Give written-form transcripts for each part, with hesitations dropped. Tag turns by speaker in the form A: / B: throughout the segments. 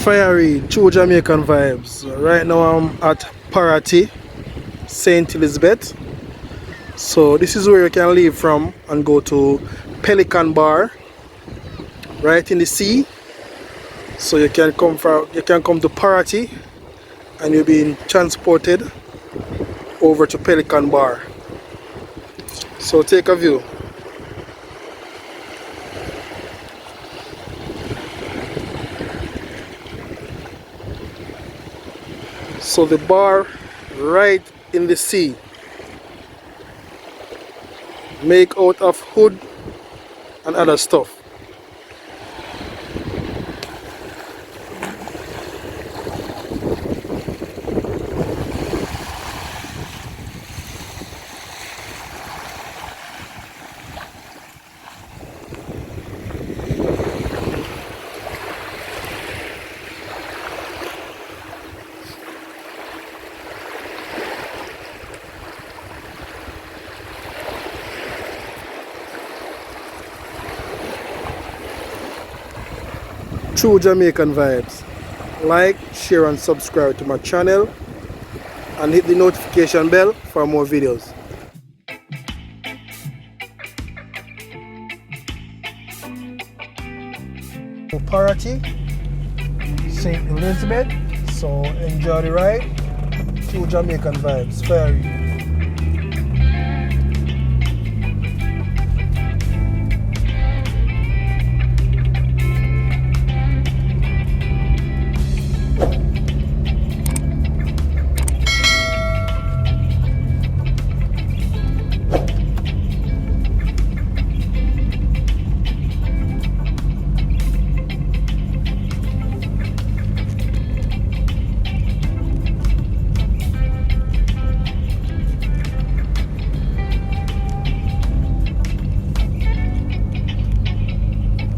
A: Fire Reid, True Jamaican Vibes. Right now I'm at Parottee, St. Elizabeth. So this is where you can leave from and go to Pelican Bar, right in the sea. So you can come to Parottee and you're being transported over to Pelican Bar. So take a view. So the bar right in the sea, make out of wood and other stuff. True Jamaican Vibes. Like, share and subscribe to my channel and hit the notification bell for more videos. Parottee, St. Elizabeth, so enjoy the ride. True Jamaican Vibes, Fire Reid.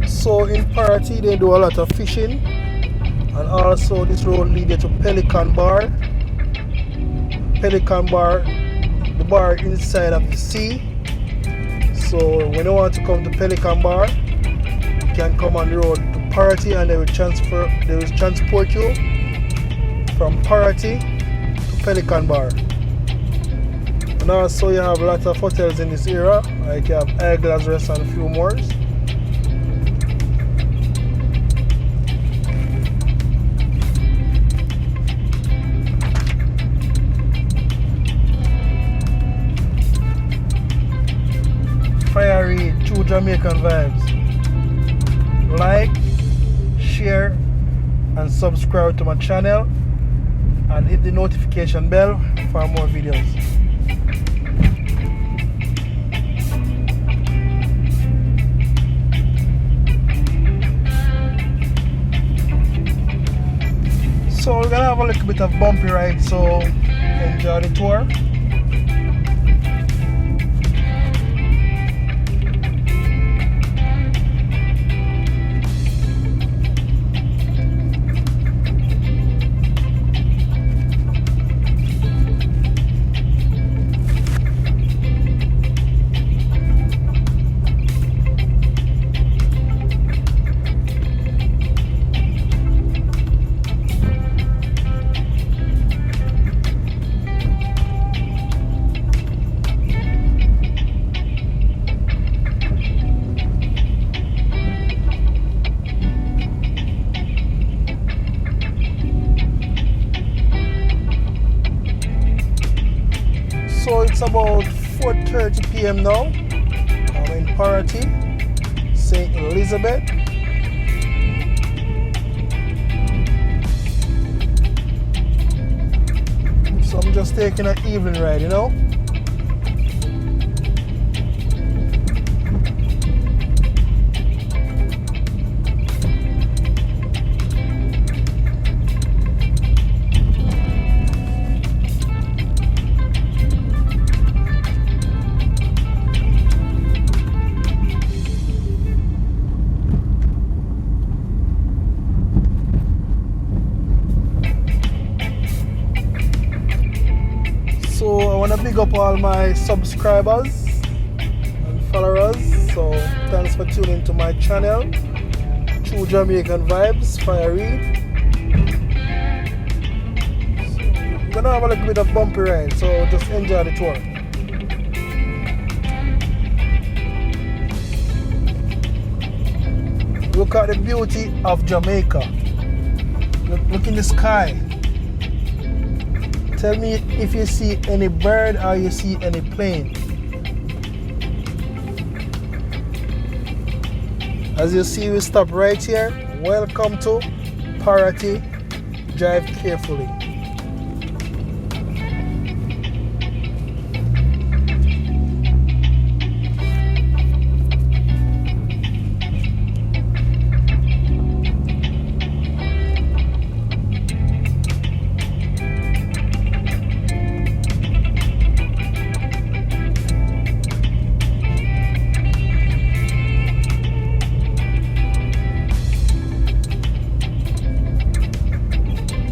A: So in Parottee they do a lot of fishing, and also this road leads to Pelican Bar. Pelican Bar, the bar inside of the sea. So when you want to come to Pelican Bar, you can come on the road to Parottee and they will transport you from Parottee to Pelican Bar. And also you have a lot of hotels in this area, like you have Eyeglass Rest and a few more. Fire Reid, True Jamaican Vibes. Like, share and subscribe to my channel and hit the notification bell for more videos. So we're gonna have a little bit of bumpy ride, so enjoy the tour. So it's about 4:30 p.m. now. I'm in Parottee, St. Elizabeth. So I'm just taking an evening ride, you know. So I want to big up all my subscribers and followers. So thanks for tuning to my channel, True Jamaican Vibes, Fire Reid. we're gonna have a little bit of bumpy ride, so just enjoy the tour. Look at the beauty of Jamaica. Look in the sky. Tell me if you see any bird or you see any plane. As you see, we stop right here. Welcome to Parottee. Drive carefully.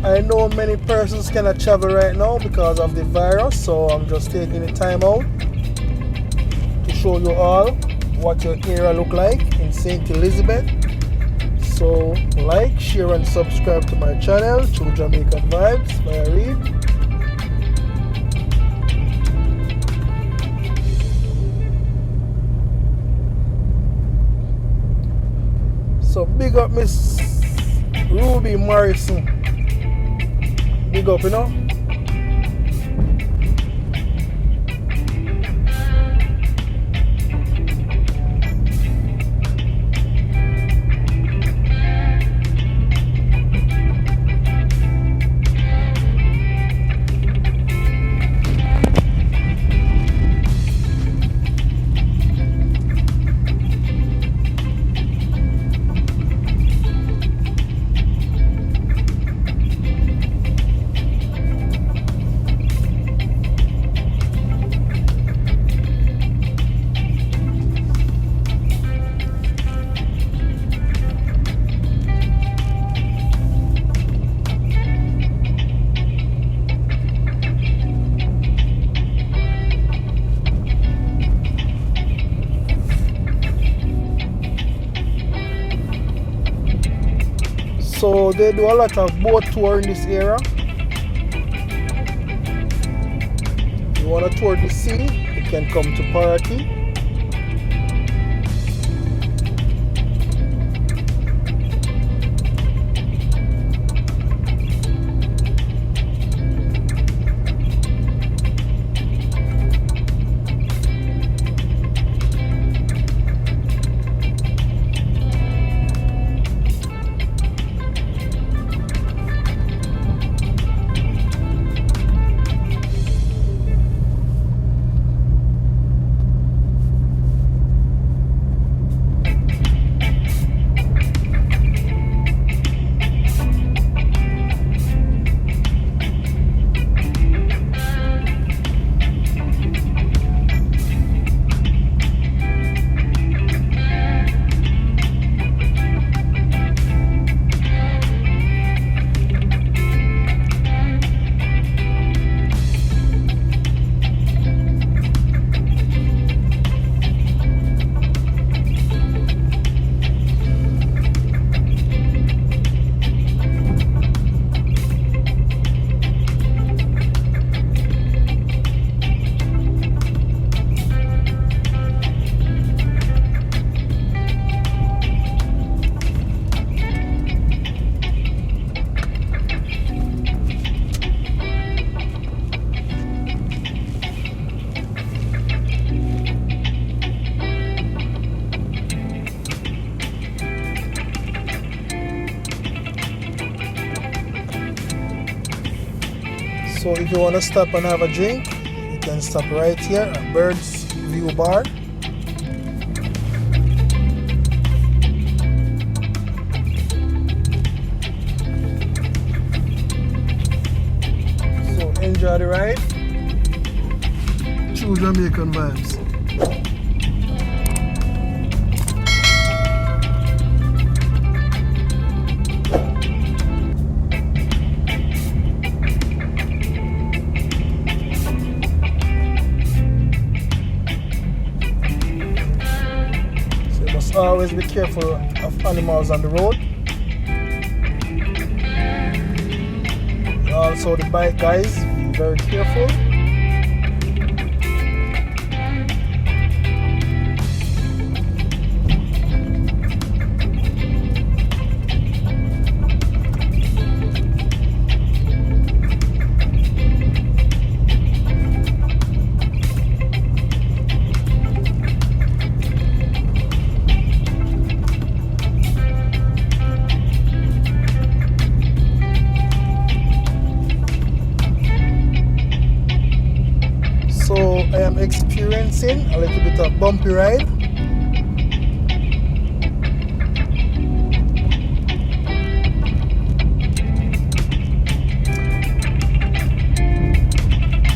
A: I know many persons cannot travel right now because of the virus, so I'm just taking the time out to show you all what your area look like in St. Elizabeth. So like, share and subscribe to my channel, True Jamaican Vibes, Fire Reid. So big up Miss Ruby Morrison. Big up, you know. So they do a lot of boat tour in this area. If you want to tour the sea, you can come to Parottee. So if you want to stop and have a drink, you can stop right here at Bird's View Bar. So enjoy the ride. True Jamaican Vibes. Always be careful of animals on the road. Also the bike guys, very careful. So I am experiencing a little bit of bumpy ride.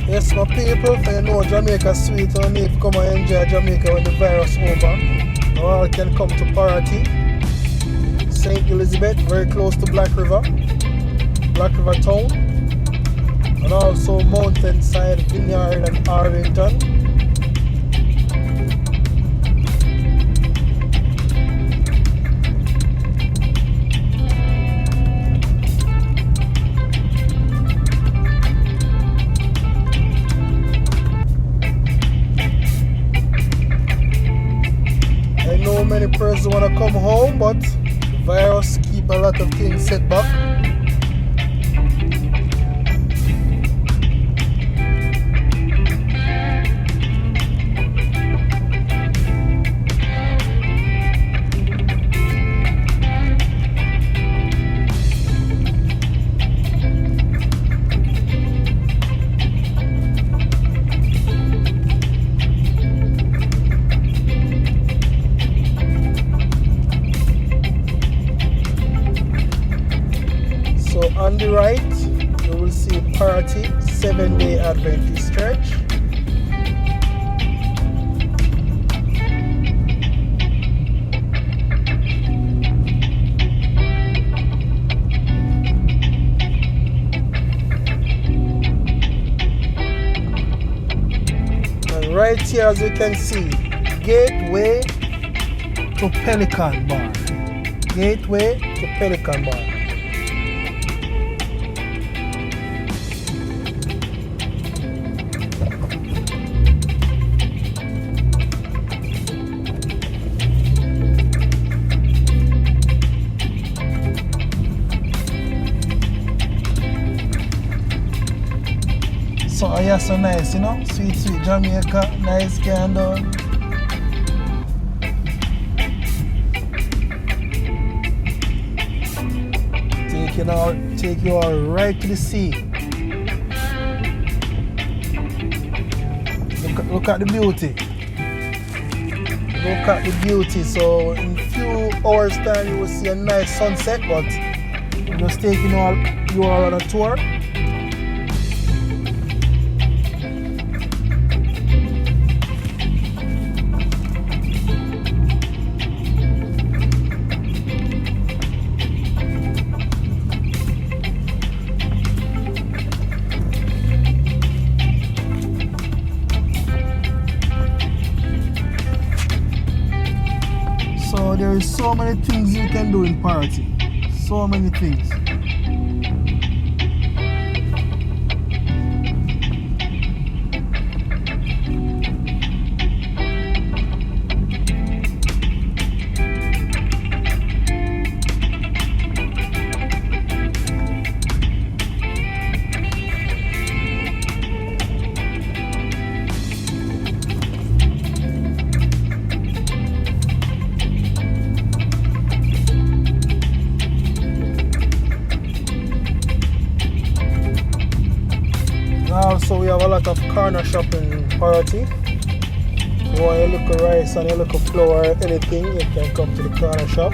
A: Yes, my people, for you know Jamaica sweet, and if you come and enjoy Jamaica when the virus over, you all can come to Parottee, St. Elizabeth, very close to Black River Town, and also Mountainside, Vineyard and Arlington. I know many persons want to come home, but the virus keep a lot of things set back. So on the right, you will see Parottee 7-day Adventist Church. And right here, as you can see, gateway to Pelican Bar. Gateway to Pelican Bar. So oh yeah, so nice, you know, sweet Jamaica, nice candle. Take you all right to the sea. Look at the beauty. Look at the beauty. So in a few hours time you will see a nice sunset, but I'm just taking you all on a tour. So there is so many things you can do in Parottee. So many things. Also, we have a lot of corner shop in Parottee. If you want a little rice and a little flour, anything, you can come to the corner shop.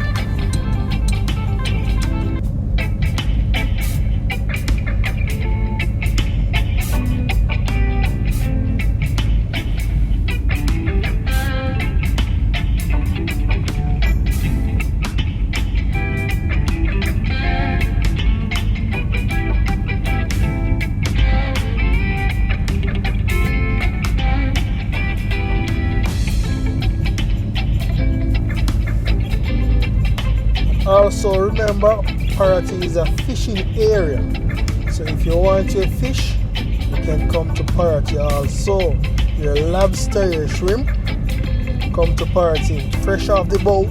A: Also remember, Parottee is a fishing area, so if you want to fish, you can come to Parottee also. Your lobster, your shrimp, come to Parottee. Fresh off the boat.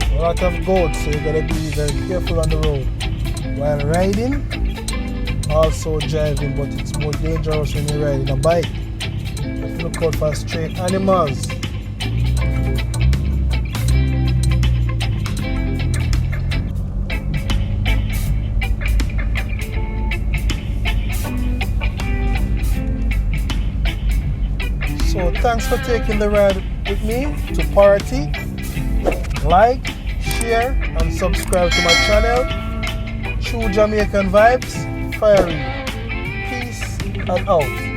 A: A lot of goats, so you gotta be very careful on the road while riding, also driving, but it's more dangerous when you're riding a bike. You have to look out for stray animals. So thanks for taking the ride with me to Parottee. Like, share and subscribe to my channel. True Jamaican Vibes, Fire Reid. Peace and out.